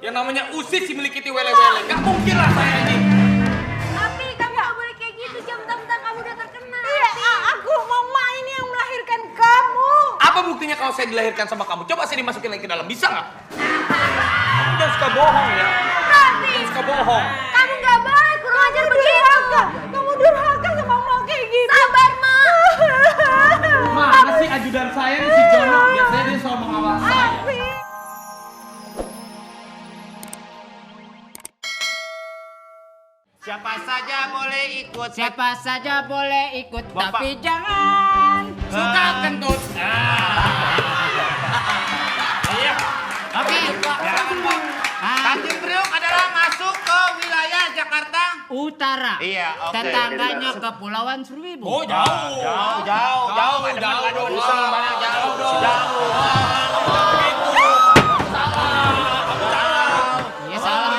Yang namanya usis memiliki wele-wele. Gak mungkin lah saya ini. Tapi kamu gak boleh kayak gitu, jam bentar kamu udah terkenal. Iya, aku mama ini yang melahirkan kamu. Apa buktinya kalau saya dilahirkan sama kamu? Coba saya dimasukin lagi ke dalam, bisa nggak? Kamu jangan suka bohong ya. Berarti Jangan suka bohong. kamu gak boleh kurang ajar begitu. Kamu durhaka sama mama kayak gitu. Sabar, Ma. Mana sih ajudan saya nih si Jono? Biasanya dia selalu mengawal saya. Siapa saja boleh ikut. Siapa saja boleh ikut, Bapak. tapi jangan Suka kentut. Iya. Oke. Tanjung Priok adalah masuk ke wilayah Jakarta Utara. Iya, oke. Tetangganya Kepulauan Seribu. Oh, jauh. Jauh. Jauh. Bisa banyak jauh. Iya, salah.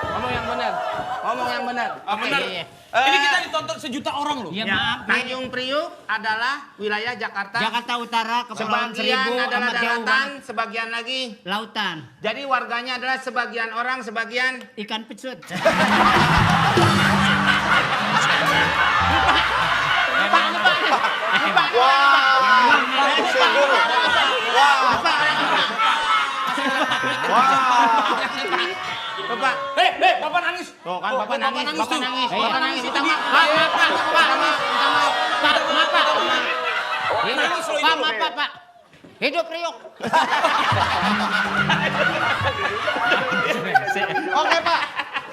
Kamu. Yang benar dong. Ngomong yang benar. Benar. Iya. Ini kita ditonton sejuta orang loh. Iya, maaf. Tanjung Priok adalah wilayah Jakarta. Jakarta Utara, Kepulauan Sebagian Seribu, adalah amat jauh daratan, banget. sebagian lagi. Lautan, Jadi warganya adalah sebagian orang, sebagian ikan pecut. Bapak. Bapak nangis. Tuh kan Oh, Bapak nangis, tuh. Bapak nangis. Iya. Bapak nangis. Minta maaf. Pak, minta maaf. Nangis loh itu. Pak. Hidup Priok. Oke Pak,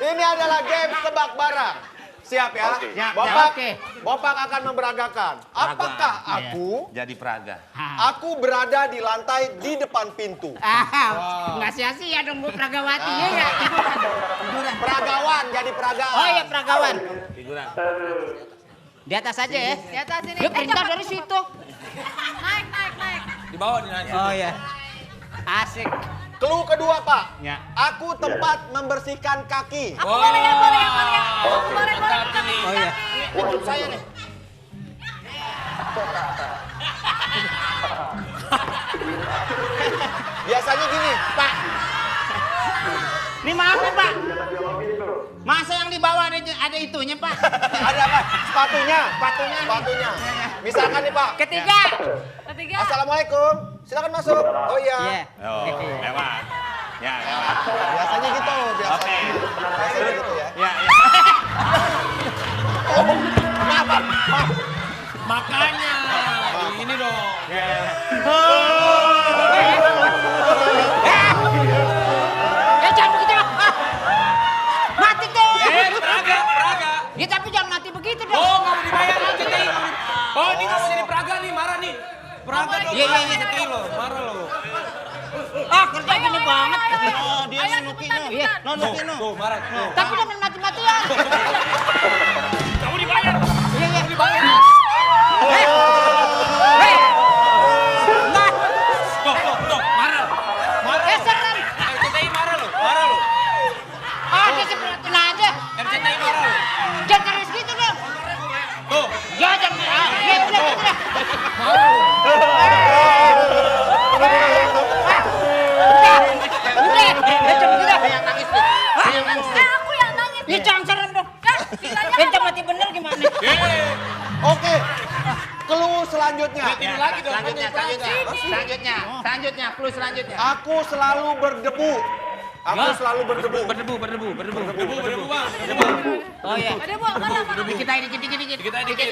ini adalah game tebak barang. Siap ya? Siap, Bopak, oke. Bopak akan memberagakan. Apakah aku Jadi Praga. aku berada di lantai di depan pintu? Nggak sia-sia dong, Bu Pragawati. Iya nggak? Peragawan, jadi peragaan. Oh iya, Pragawan. Figuran. Di atas aja ya. Di atas sini. Dia perintah dari situ. Naik. Di bawah nih. Oh iya. Asik. Clue kedua Pak, Ya. aku tempat membersihkan kaki. Aku boleh. Oh iya. Ikut saya nih. Biasanya gini, Pak. Ini maaf ya, Pak. Masa yang di bawah ada itunya, Pak? ada apa? Sepatunya. Sepatunya. Misalkan nih Pak, Ketiga. Assalamualaikum, silakan masuk. Oh Iya. iya. Oh, lewat. Ya, lewat. Biasanya gitu, biasanya. Oke. Biasanya gitu ya. Ya. Makanya. Ini dong. Jangan begitu dong. Mati dong. Praga. Ya tapi jangan mati begitu dong. Oh, nggak mau dibayar aja nih. Oh, ini nggak mau jadi Praga nih, marah nih. Praga dong. Iya. CTI loh, marah loh. Kerja gini banget. Dia nunuki no. Iya. Nunuki no. Tuh, marah. Tuh. Tapi jangan mati-matian. Kamu dibayar. Iya. Dibayar. Tuh, marah. Serem. RCTI marah loh, marah loh. Dia sepertin aja. RCTI marah loh. Jangan terus gitu dong. Tuh. Ya jangan. Ya udah. Yang nangis nih. Yang nangis nih. Aku yang nangis. Ya jangan serem dong. Ente mati bener gimana? Oke. Clue selanjutnya. Tidur lagi dong. Selanjutnya, clue selanjutnya. Aku selalu berdebu. Aku selalu berdebu. Berdebu, Bang. Berdebu. Oh iya. Ada Bu, mana? Kita ini dikit. Kita dikit.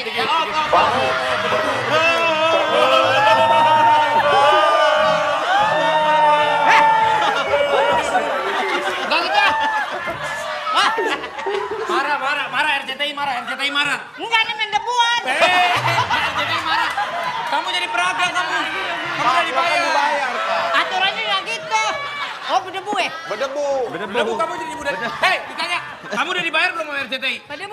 Enggak gitu ah. Marah, RCTI marah. Enggak ini main debuan. RCTI marah. Kamu jadi Praga kamu. Kamu udah dibayar. Dibayar, Pak. Aturannya nggak gitu. Oh berdebu ya? Berdebu. Berdebu kamu jadi muda. Hei, ditanya. Kamu udah dibayar belum sama RCTI? Belum.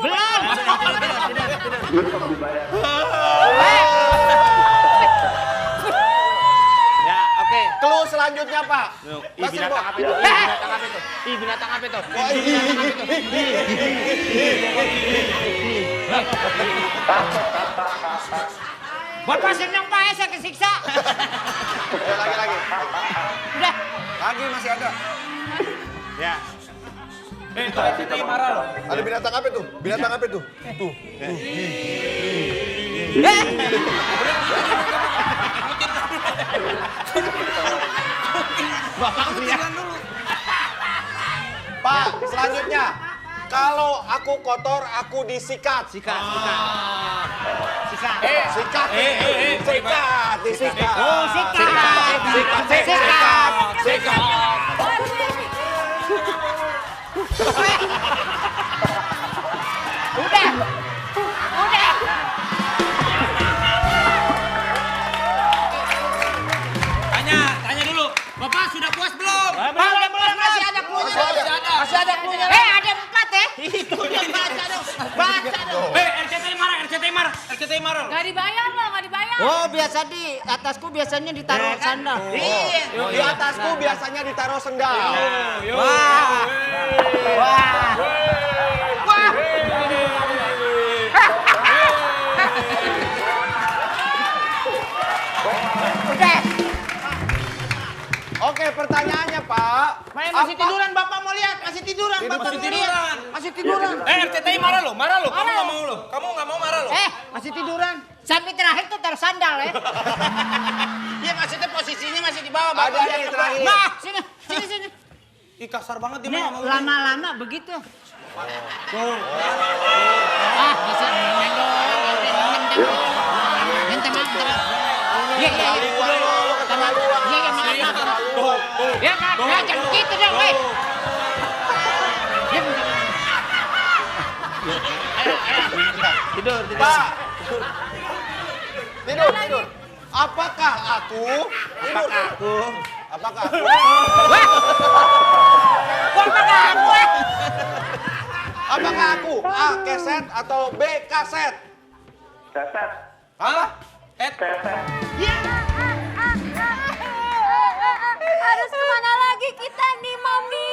Ya, oke. Clue selanjutnya, Pak. Ih, Masih, binatang Bu. apa itu? Ih, binatang apa itu? Oh, Bapak senang Pak, saya kesiksa. Ya, lagi. Udah. Lagi masih ada. Ya. Itu RCTI marah loh. Ada binatang apa itu? Binatang apa itu? Tuh. Bapak lihat. Pak, selanjutnya. Kalau aku kotor, aku disikat. Sikat. Sikat, disikat. Oh, sikat. Udah. Tanya dulu. Bapak sudah puas belum? Belum, masih ada cluenya. Masih ada cluenya. Ada 4 ya? Itunya baca dong. Baca dong. RCTI marah. Gak dibayar loh, gak dibayar. Oh, biasa di atasku biasanya ditaruh sandal. Iya. Di atasku biasanya ditaruh sendal. Wah. Udah. Oke, pertanyaannya Pak. Masih tiduran, Bapak mau lihat. Masih tiduran, Bapak mau lihat. Masih tiduran. RCTI marah lo. Kamu nggak mau lo. Kamu nggak mau marah lo. Masih tiduran. Sampai terakhir tuh taruh sandal ya. Iya, maksudnya posisinya masih di bawah. Ada Bapak nih lihat. terakhir. Nah, sini. Ih kasar banget dia Ini ngomong. lama-lama begitu. Bisa main dong. Minta maaf. Iya. Keterlaluan. Iya, maaf. Ya, jangan begitu dong, weh. Tidur. Pak. Tidur. Apakah aku? Tidur. Apakah aku? Apakah aku A. Keset atau B. Kaset? Keset. Apa? Harus kemana lagi kita nih, Mami?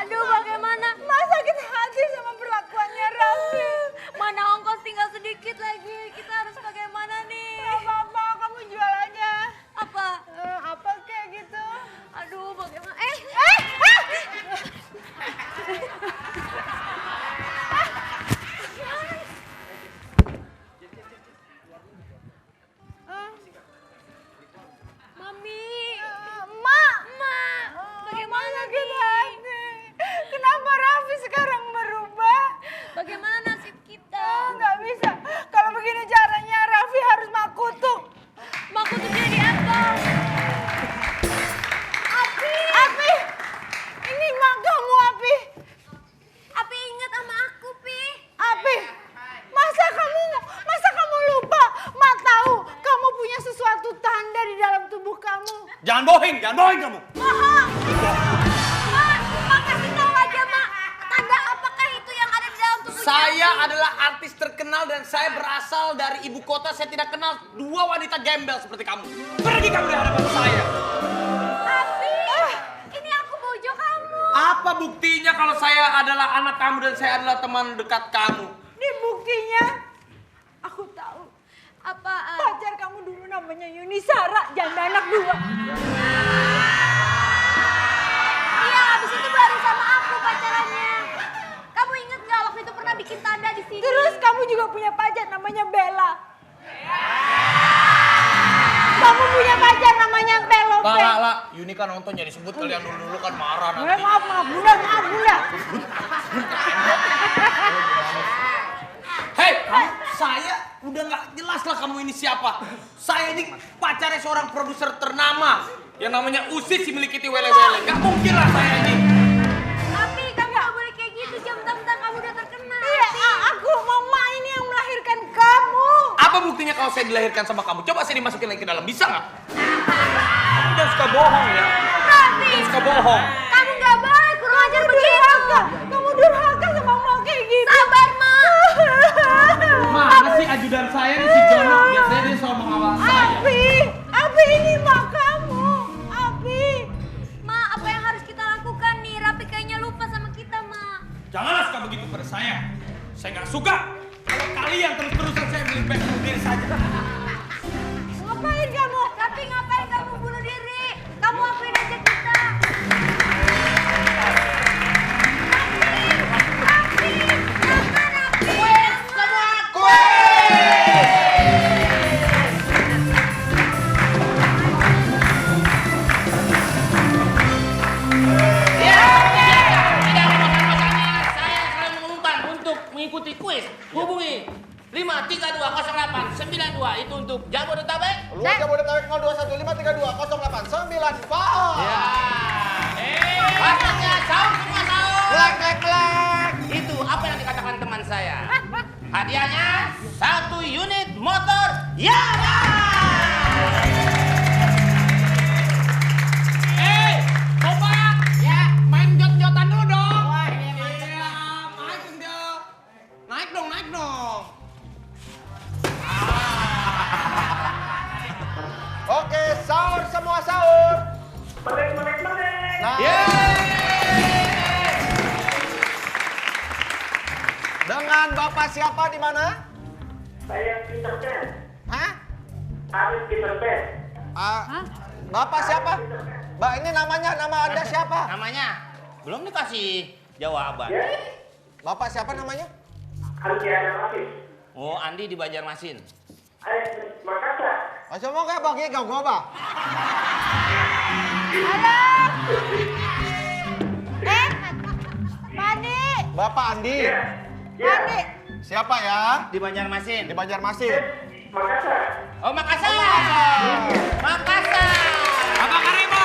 Aduh, bagaimana? Sakit hati sama perlakuannya Raffi. Mana ongkos tinggal sedikit lagi. Kita harus bagaimana nih? Gak apa-apa, kamu jual aja. Apa? Apa kayak gitu? Aduh, bagaimana? Mami. Bagaimana Sakit nih? hati. Kenapa Raffi sekarang berubah? Bagaimana nasib kita? Nggak bisa. Kalau begini caranya Raffi harus makutuk. Maku tuh dia di atas. Api! Ini mak kamu, Api. Api ingat sama aku, Pi. Api, masa kamu lupa? Mak tahu kamu punya sesuatu tanda di dalam tubuh kamu. Jangan bohong kamu. Mak kasih tahu aja, Mak. Tanda apakah itu yang ada di dalam tubuh Saya adalah artis terkenal dan saya berasal dari ibu kota. Saya tidak kenal dua wanita gembel seperti kamu. Pergi kamu dari hadapan saya. Api, ini aku bojo kamu. Apa buktinya kalau saya adalah anak kamu dan saya adalah teman dekat kamu? Ini buktinya. Aku tahu. Apaan? Pacar kamu dulu namanya Yunisara, janda anak 2. Iya, habis itu baru sama aku pacarannya. Kamu inget gak waktu itu pernah bikin tanda di sini? Terus kamu juga punya pacar namanya Bella. Kamu punya pacar namanya Pelope. Lah, Yuni kan nonton jadi sebut kalian dulu kan marah nanti. Maaf bunda. Hei, saya udah nggak jelas lah kamu ini siapa. Saya ini pacarnya seorang produser ternama yang namanya Usis si milik Kiti Wele-Wele. Gak mungkin lah saya ini. Api, kamu gak boleh kayak gitu. Jam bentar kamu udah terkenal. Iya, aku mama ini yang melahirkan kamu. Apa buktinya kalau saya dilahirkan sama kamu? Coba saya dimasukin lagi ke dalam, bisa nggak? Kamu jangan suka bohong ya. Api, Jangan suka bohong. kamu gak boleh kurang ajar begitu. Kamu durhaka sama mama kayak gitu. Sabar, Ma. Mana sih ajudan saya nih si Jono? Biasanya dia selalu mengawal saya. Api ini mak kamu. Api. Ma, apa yang harus kita lakukan nih? Rapi kayaknya lupa sama kita, Ma. Janganlah suka begitu pada saya. Saya nggak suka. Kalau kalian terus-terusan saya beli back bunuh diri saja. Ngapain kamu? Tapi ngapain kamu bunuh diri? Kamu akuin aja kita. Tidak ada bosan-bosannya. Saya selalu mengumumkan untuk mengikuti kuis. Hubungi 5320892 itu untuk Jabodetabek. Lu Jabodetabek 021532089 Pak. Ya. Waktunya sahur semua sahur. Melek. Itu apa yang dikatakan teman saya. Hadiahnya 1 unit motor Yamaha. Kompak! Ya, Main jot-jotan dulu dong! Iya, naik dong. Naik dong! Oke, sahur semua sahur. Nah, dengan Bapak siapa di mana? Saya Peter Pan. Hah? Arif Peter Pan. Bapak siapa? Mbak, ini nama Anda siapa? namanya belum dikasih jawaban. Ya, Bapak siapa namanya? Andi Adamafis. Oh, Andi di Banjarmasin. Makassar. Masih mau kayak bagi kau gua, Halo. Mandi. Bapak Andi. Mandi. Siapa ya? Di Banjarmasin. Di Banjarmasin. Makassar. Oh, Makassar. Makassar. Apa kareba?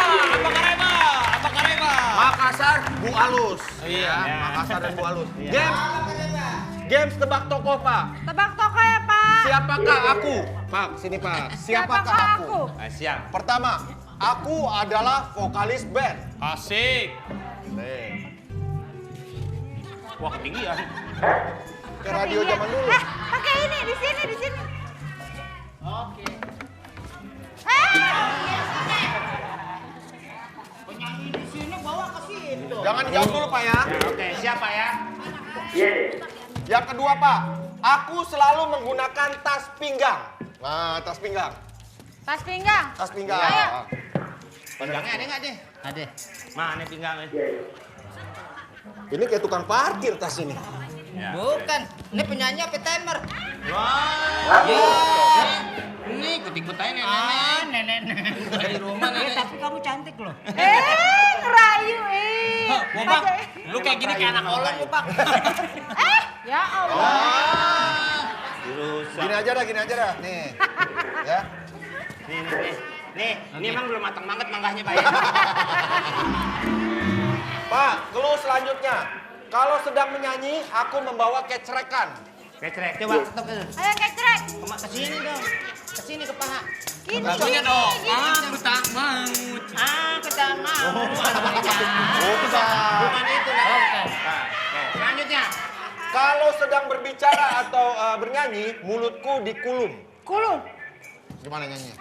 Makassar, Bu Alus. Iya. Makassar dan Bu Alus. Games tebak tokoh, Pak. Tebak toko ya, Pak. Siapakah aku? Pak, sini Pak. Siapakah aku? Siap. Pertama, aku adalah vokalis band. Asik. Wah, ketinggian. Ke radio zaman dulu. Pakai ini di sini. Oke. Jangan dijawab dulu, Pak ya. Oke, siapa ya? Iya. Yang kedua, Pak. Aku selalu menggunakan tas pinggang. Nah, tas pinggang. Tas pinggang. Tas pinggang. Ayo. Pinggangnya ada nggak deh? Ada. Mana pinggangnya? Ini kayak tukang parkir tas ini. Ya. Bukan, ini penyanyi apa timer? Wah. Ya. Ini ikut-ikut aja nenek. Dari rumah nenek. Tapi kamu cantik loh. Ngerayu Kompak, lu kayak gini kayak anak olong lu, Pak. Ya Allah. Gini aja dah. Nih. Ya. Nih, ini emang belum matang banget manggahnya, Pak ya. Pak, clue selanjutnya. Kalau sedang menyanyi, aku membawa kecrekan. Kecrek, coba ketok ke. Ayo kecrek. Ke sini dong. Ke sini ke paha. Gini. Lagunya dong. Aku tak mau. Kita mau. Bukan. Bukan itu lah. Oke. Selanjutnya. Kalau sedang berbicara atau bernyanyi, mulutku dikulum. Kulung. Gimana nyanyi?